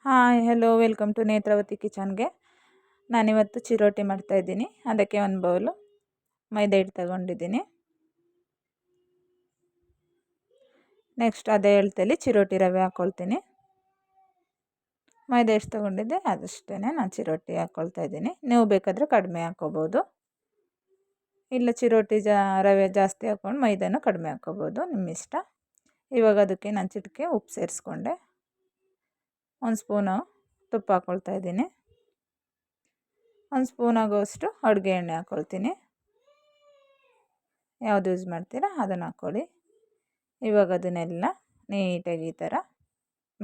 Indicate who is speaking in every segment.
Speaker 1: Hi hello welcome to Netravati ಕಿಚನ್ಗೆ. ನಾನಿವತ್ತು ಚಿರೋಟಿ ಮಾಡ್ತಾಯಿದ್ದೀನಿ. ಅದಕ್ಕೆ ಒಂದು ಬೌಲು ಮೈದಾ ಹಿಟ್ಟು ತಗೊಂಡಿದ್ದೀನಿ. ನೆಕ್ಸ್ಟ್ ಅದೇ ಅಳತೆಯಲ್ಲಿ ಚಿರೋಟಿ ರವೆ ಹಾಕ್ಕೊಳ್ತೀನಿ. ಮೈದಾ ಎಷ್ಟು ತೊಗೊಂಡಿದ್ದೆ ಅದಷ್ಟೇ ನಾನು ಚಿರೋಟಿ ಹಾಕ್ಕೊಳ್ತಾ ಇದ್ದೀನಿ. ನೀವು ಬೇಕಾದರೆ ಕಡಿಮೆ ಹಾಕ್ಕೋಬೋದು, ಇಲ್ಲ ಚಿರೋಟಿ ರವೆ ಜಾಸ್ತಿ ಹಾಕ್ಕೊಂಡು ಮೈದಾನು ಕಡಿಮೆ ಹಾಕ್ಕೋಬೋದು, ನಿಮ್ಮ ಇಷ್ಟ. ಇವಾಗ ಅದಕ್ಕೆ ನಾನು ಚಿಟಿಕೆ ಉಪ್ಪು ಸೇರಿಸ್ಕೊಂಡೆ. ಒಂದು ಸ್ಪೂನು ತುಪ್ಪ ಹಾಕ್ಕೊಳ್ತಾ ಇದ್ದೀನಿ. ಒಂದು ಸ್ಪೂನ್ ಆಗೋಷ್ಟು ಅಡುಗೆ ಎಣ್ಣೆ ಹಾಕ್ಕೊಳ್ತೀನಿ. ಯಾವುದು ಯೂಸ್ ಮಾಡ್ತೀರಾ ಅದನ್ನು ಹಾಕ್ಕೊಳ್ಳಿ. ಇವಾಗ ಅದನ್ನೆಲ್ಲ ನೀಟಾಗಿ ಈ ಥರ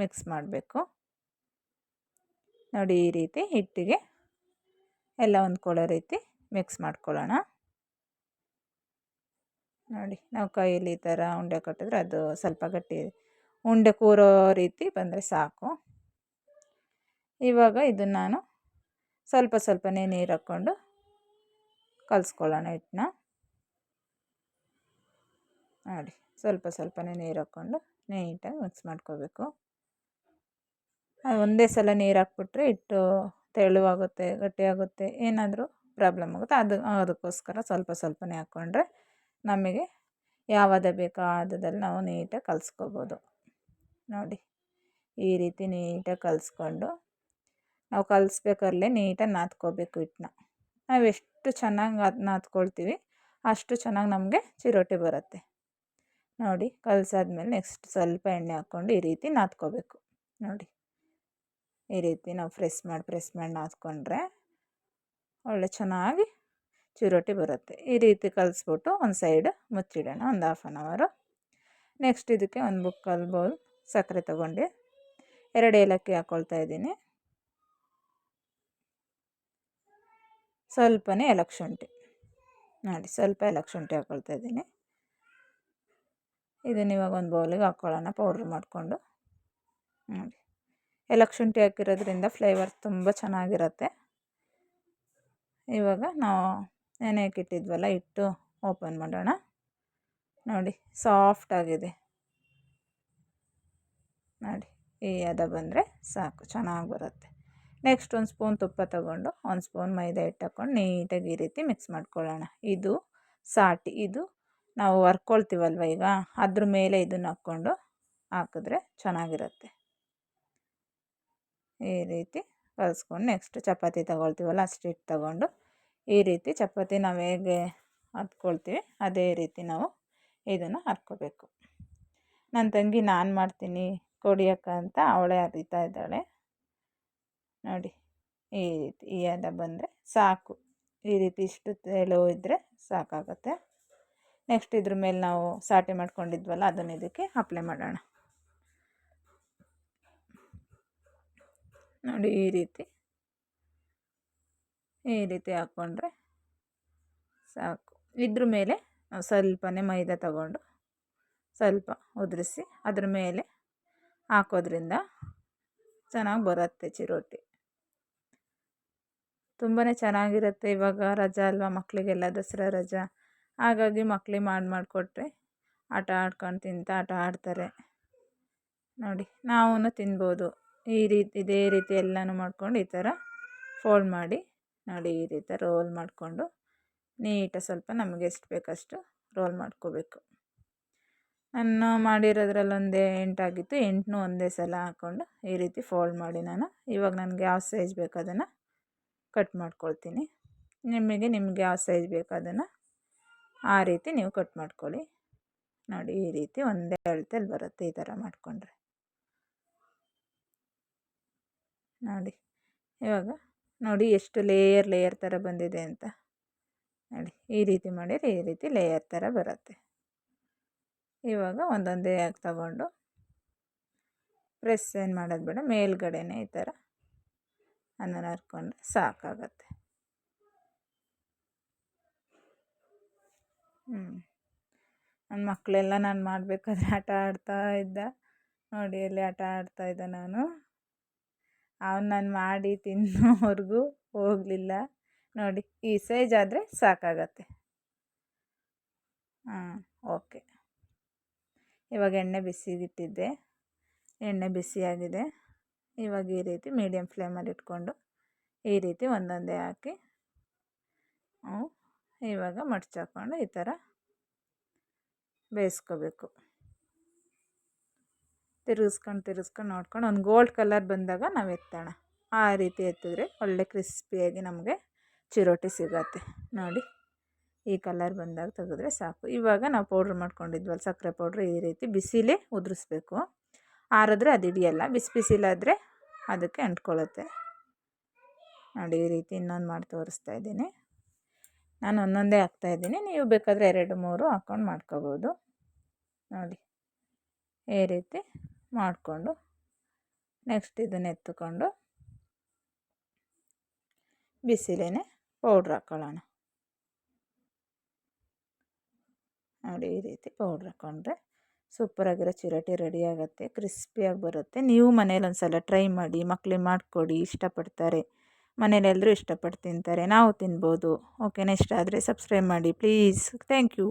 Speaker 1: ಮಿಕ್ಸ್ ಮಾಡಬೇಕು. ನೋಡಿ, ಈ ರೀತಿ ಹಿಟ್ಟಿಗೆ ಎಲ್ಲ ಹೊಂದ್ಕೊಳ್ಳೋ ರೀತಿ ಮಿಕ್ಸ್ ಮಾಡ್ಕೊಳ್ಳೋಣ. ನೋಡಿ, ನಾವು ಕೈಯಲ್ಲಿ ಈ ಥರ ಉಂಡೆ ಕಟ್ಟಿದ್ರೆ ಅದು ಸ್ವಲ್ಪ ಗಟ್ಟಿ ಉಂಡೆ ಕೂರೋ ರೀತಿ ಬಂದರೆ ಸಾಕು. ಇವಾಗ ಇದನ್ನು ನಾನು ಸ್ವಲ್ಪ ಸ್ವಲ್ಪನೇ ನೀರು ಹಾಕ್ಕೊಂಡು ಕಲಿಸ್ಕೊಳ್ಳೋಣ ಹಿಟ್ಟನ್ನ. ನೋಡಿ, ಸ್ವಲ್ಪ ಸ್ವಲ್ಪನೇ ನೀರು ಹಾಕ್ಕೊಂಡು ನೀಟಾಗಿ ಮಿಕ್ಸ್ ಮಾಡ್ಕೋಬೇಕು. ಅದು ಒಂದೇ ಸಲ ನೀರು ಹಾಕ್ಬಿಟ್ರೆ ಹಿಟ್ಟು ತೆಳುವಾಗುತ್ತೆ, ಗಟ್ಟಿಯಾಗುತ್ತೆ, ಏನಾದರೂ ಪ್ರಾಬ್ಲಮ್ ಆಗುತ್ತೆ. ಅದಕ್ಕೋಸ್ಕರ ಸ್ವಲ್ಪ ಸ್ವಲ್ಪನೇ ಹಾಕ್ಕೊಂಡ್ರೆ ನಮಗೆ ಯಾವಾಗ ಬೇಕೋ ಆದಲ್ಲಿ ನಾವು ನೀಟಾಗಿ ಕಲಿಸ್ಕೋಬೋದು. ನೋಡಿ, ಈ ರೀತಿ ನೀಟಾಗಿ ಕಲಿಸ್ಕೊಂಡು ನಾವು ಕಲಿಸ್ಬೇಕಾದ್ರೆ ನೀಟಾಗಿ ನಾದ್ಕೋಬೇಕು ಹಿಟ್ಟನ್ನ. ನಾವು ಎಷ್ಟು ಚೆನ್ನಾಗಿ ನಾದ್ಕೊಳ್ತೀವಿ ಅಷ್ಟು ಚೆನ್ನಾಗಿ ನಮಗೆ ಚಿರೋಟಿ ಬರುತ್ತೆ. ನೋಡಿ, ಕಲಸಾದ್ಮೇಲೆ ನೆಕ್ಸ್ಟ್ ಸ್ವಲ್ಪ ಎಣ್ಣೆ ಹಾಕ್ಕೊಂಡು ಈ ರೀತಿ ನಾದ್ಕೋಬೇಕು. ನೋಡಿ, ಈ ರೀತಿ ನಾವು ಪ್ರೆಸ್ ಮಾಡಿ ನಾದ್ಕೊಂಡ್ರೆ ಒಳ್ಳೆ ಚೆನ್ನಾಗಿ ಚಿರೋಟಿ ಬರುತ್ತೆ. ಈ ರೀತಿ ಕಲಿಸ್ಬಿಟ್ಟು ಒಂದು ಸೈಡ್ ಮುಚ್ಚಿಡೋಣ ಒಂದು 1/2 hour. ನೆಕ್ಸ್ಟ್ ಇದಕ್ಕೆ ಒಂದು ಮುಕ್ಕಾಲು ಬೌಲ್ ಸಕ್ಕರೆ ತೊಗೊಂಡು 2 ಏಲಕ್ಕಿ ಹಾಕ್ಕೊಳ್ತಾ ಇದ್ದೀನಿ. ಸ್ವಲ್ಪನೇ ಏಲಕ್ಕಿ ಶುಂಠಿ, ನೋಡಿ ಸ್ವಲ್ಪ ಏಲಕ್ಕಿ ಶುಂಠಿ ಹಾಕ್ಕೊಳ್ತಾ ಇದ್ದೀನಿ. ಇದನ್ನು ಇವಾಗ ಒಂದು ಬೌಲಿಗೆ ಹಾಕ್ಕೊಳ್ಳೋಣ ಪೌಡ್ರ್ ಮಾಡಿಕೊಂಡು. ನೋಡಿ, ಏಲಕ್ಕಿ ಶುಂಠಿ ಹಾಕಿರೋದ್ರಿಂದ ಫ್ಲೇವರ್ ತುಂಬ ಚೆನ್ನಾಗಿರುತ್ತೆ. ಇವಾಗ ನಾವು ನೆನೆಯೋಕೆ ಇಟ್ಟಿದ್ವಲ್ಲ ಹಿಟ್ಟು ಓಪನ್ ಮಾಡೋಣ. ನೋಡಿ, ಸಾಫ್ಟಾಗಿದೆ. ನೋಡಿ, ಈ ಹದ ಬಂದರೆ ಸಾಕು, ಚೆನ್ನಾಗಿ ಬರುತ್ತೆ. ನೆಕ್ಸ್ಟ್ ಒಂದು ಸ್ಪೂನ್ ತುಪ್ಪ ತೊಗೊಂಡು ಒಂದು ಸ್ಪೂನ್ ಮೈದಾ ಹಿಟ್ಟು ಹಾಕ್ಕೊಂಡು ನೀಟಾಗಿ ಈ ರೀತಿ ಮಿಕ್ಸ್ ಮಾಡ್ಕೊಳ್ಳೋಣ. ಇದು ಸಾಟಿ, ಇದು ನಾವು ಹರ್ಕೊಳ್ತೀವಲ್ವ ಈಗ ಅದ್ರ ಮೇಲೆ ಇದನ್ನು ಹಾಕಿದ್ರೆ ಚೆನ್ನಾಗಿರುತ್ತೆ. ಈ ರೀತಿ ಕಲಿಸ್ಕೊಂಡು ನೆಕ್ಸ್ಟ್ ಚಪಾತಿ ತಗೊಳ್ತೀವಲ್ಲ ಅಷ್ಟು ಹಿಟ್ಟು ತಗೊಂಡು ಈ ರೀತಿ ಚಪಾತಿ ನಾವು ಹೇಗೆ ಹತ್ಕೊಳ್ತೀವಿ ಅದೇ ರೀತಿ ನಾವು ಇದನ್ನು ಹರ್ಕೋಬೇಕು. ನನ್ನ ತಂಗಿ ನಾನು ಮಾಡ್ತೀನಿ ಕೊಡಿಯಕ್ಕ ಅಂತ ಅವಳೇ ಹರಿತಾ ಇದ್ದಾಳೆ. ನೋಡಿ, ಈ ರೀತಿ ಈ ಹದ ಬಂದರೆ ಸಾಕು. ಈ ರೀತಿ ಇಷ್ಟು ತೆಳು ಇದ್ದರೆ ಸಾಕಾಗುತ್ತೆ. ನೆಕ್ಸ್ಟ್ ಇದ್ರ ಮೇಲೆ ನಾವು ಸಾಟೆ ಮಾಡ್ಕೊಂಡಿದ್ವಲ್ಲ ಅದನ್ನು ಇದಕ್ಕೆ ಅಪ್ಲೈ ಮಾಡೋಣ. ನೋಡಿ, ಈ ರೀತಿ ಹಾಕ್ಕೊಂಡ್ರೆ ಸಾಕು. ಇದ್ರ ಮೇಲೆ ನಾವು ಸ್ವಲ್ಪನೇ ಮೈದಾ ತಗೊಂಡು ಸ್ವಲ್ಪ ಉದುರಿಸಿ ಅದ್ರ ಮೇಲೆ ಹಾಕೋದ್ರಿಂದ ಚೆನ್ನಾಗಿ ಬರುತ್ತೆ ಚಿರೋಟಿ. ತುಂಬಾ ಚೆನ್ನಾಗಿರುತ್ತೆ. ಇವಾಗ ರಜಾ ಅಲ್ವಾ, ಮಕ್ಕಳಿಗೆಲ್ಲ ದಸರಾ ರಜಾ, ಹಾಗಾಗಿ ಮಕ್ಕಳಿಗೆ ಮಾಡಿಕೊಟ್ರೆ ಆಟ ಆಡ್ಕೊಂಡು ಆಟ ಆಡ್ತಾರೆ. ನೋಡಿ, ನಾವು ತಿನ್ಬೋದು. ಇದೇ ರೀತಿ ಎಲ್ಲನೂ ಮಾಡ್ಕೊಂಡು ಈ ಥರ ಫೋಲ್ಡ್ ಮಾಡಿ ನೋಡಿ, ಈ ರೀತಿ ರೋಲ್ ಮಾಡಿಕೊಂಡು ನೀಟಾಗಿ ಸ್ವಲ್ಪ ನಮಗೆ ಎಷ್ಟು ಬೇಕಷ್ಟು ರೋಲ್ ಮಾಡ್ಕೋಬೇಕು. ನಾನು ಮಾಡಿರೋದ್ರಲ್ಲಿ ಒಂದು 8 ಆಗಿತ್ತು. 8ನೂ ಒಂದೇ ಸಲ ಹಾಕ್ಕೊಂಡು ಈ ರೀತಿ ಫೋಲ್ಡ್ ಮಾಡಿ ಇವಾಗ ನನಗೆ ಯಾವ ಸೈಜ್ ಬೇಕು ಅದನ್ನು ಕಟ್ ಮಾಡ್ಕೊಳ್ತೀನಿ. ನಿಮಗೆ ಯಾವ ಸೈಜ್ ಬೇಕು ಅದನ್ನು ಆ ರೀತಿ ನೀವು ಕಟ್ ಮಾಡ್ಕೊಳ್ಳಿ. ನೋಡಿ, ಈ ರೀತಿ ಒಂದೇ ಅಳತೆಯಲ್ಲಿ ಬರುತ್ತೆ ಈ ಥರ ಮಾಡಿಕೊಂಡ್ರೆ. ನೋಡಿ, ಇವಾಗ ನೋಡಿ ಎಷ್ಟು ಲೇಯರ್ ಥರ ಬಂದಿದೆ ಅಂತ. ನೋಡಿ, ಈ ರೀತಿ ಮಾಡಿದರೆ ಈ ರೀತಿ ಲೇಯರ್ ಥರ ಬರುತ್ತೆ. ಇವಾಗ ಒಂದೊಂದೇ ತಗೊಂಡು ಪ್ರೆಸ್ ಏನು ಮಾಡೋದು ಬೇಡ, ಮೇಲ್ಗಡೆನೇ ಈ ಥರ ಅನ್ನನ ಹರ್ಕೊಂಡ್ರೆ ಸಾಕಾಗತ್ತೆ. ನನ್ನ ಮಕ್ಕಳೆಲ್ಲ ನಾನು ಮಾಡಬೇಕಾದ್ರೆ ಆಟ ಆಡ್ತಾ ಇದ್ದ. ನೋಡಿ, ಅಲ್ಲಿ ಆಟ ಆಡ್ತಾ ಇದ್ದ. ನಾನು ಮಾಡಿ ತಿನ್ನೋವರೆಗೂ ಹೋಗಲಿಲ್ಲ. ನೋಡಿ, ಈ ಸೈಜ್ ಆದರೆ ಸಾಕಾಗತ್ತೆ. ಓಕೆ. ಇವಾಗ ಎಣ್ಣೆ ಬಿಸಿಗಿಟ್ಟಿದ್ದೆ, ಎಣ್ಣೆ ಬಿಸಿಯಾಗಿದೆ. ಇವಾಗ ಈ ರೀತಿ ಮೀಡಿಯಮ್ ಫ್ಲೇಮಲ್ಲಿ ಇಟ್ಕೊಂಡು ಈ ರೀತಿ ಒಂದೊಂದೇ ಹಾಕಿ ಇವಾಗ ಮಡ್ಚಾಕೊಂಡು ಈ ಥರ ಬೇಯಿಸ್ಕೋಬೇಕು. ತಿರುಗಿಸ್ಕೊಂಡು ನೋಡ್ಕೊಂಡು ಒಂದು ಗೋಲ್ಡ್ ಕಲರ್ ಬಂದಾಗ ನಾವು ಎತ್ತೋಣ. ಆ ರೀತಿ ಎತ್ತಿದ್ರೆ ಒಳ್ಳೆ ಕ್ರಿಸ್ಪಿಯಾಗಿ ನಮಗೆ ಚಿರೋಟಿ ಸಿಗತ್ತೆ. ನೋಡಿ ಈ ಕಲರ್ ಬಂದಾಗ ತೆಗೆದ್ರೆ ಸಾಕು. ಇವಾಗ ನಾವು ಪೌಡ್ರ್ ಮಾಡ್ಕೊಂಡಿದ್ವಲ್ಲ ಸಕ್ಕರೆ ಪೌಡ್ರ್, ಈ ರೀತಿ ಬಿಸಿಲೇ ಉದುರಿಸ್ಬೇಕು. ಆರಿದ್ರೆ ಅದು ಹಿಡಿಯಲ್ಲ, ಬಿಸಿಲಾದರೆ ಅದಕ್ಕೆ ಅಂಟ್ಕೊಳ್ಳುತ್ತೆ. ನೋಡಿ ಈ ರೀತಿ ಇನ್ನೊಂದು ಮಾಡಿ ತೋರಿಸ್ತಾ ಇದ್ದೀನಿ. ನಾನು ಒಂದೊಂದೇ ಹಾಕ್ತಾಯಿದ್ದೀನಿ, ನೀವು ಬೇಕಾದರೆ 2-3 ಹಾಕ್ಕೊಂಡು ಮಾಡ್ಕೋಬೋದು. ನೋಡಿ ಈ ರೀತಿ ಮಾಡಿಕೊಂಡು ನೆಕ್ಸ್ಟ್ ಇದನ್ನು ಎತ್ತುಕೊಂಡು ಬಿಸಿಲೇ ಪೌಡ್ರ್ ಹಾಕ್ಕೊಳ್ಳೋಣ. ನೋಡಿ ಈ ರೀತಿ ಪೌಡ್ರ್ ಹಾಕ್ಕೊಂಡ್ರೆ ಸೂಪರಾಗಿರೋ ಚಿರೋಟಿ ರೆಡಿ ಆಗುತ್ತೆ, ಕ್ರಿಸ್ಪಿಯಾಗಿ ಬರುತ್ತೆ. ನೀವು ಮನೇಲಿ ಒಂದು ಸಲ ಟ್ರೈ ಮಾಡಿ, ಮಕ್ಕಳಿಗೆ ಮಾಡಿಕೊಡಿ, ಇಷ್ಟಪಡ್ತಾರೆ. ಮನೇಲಿ ಎಲ್ಲರೂ ಇಷ್ಟಪಟ್ಟು ತಿಂತಾರೆ, ನಾವು ತಿನ್ಬೋದು. ಓಕೆನಾ? ಇಷ್ಟ ಆದರೆ ಸಬ್ಸ್ಕ್ರೈಬ್ ಮಾಡಿ ಪ್ಲೀಸ್. Thank you.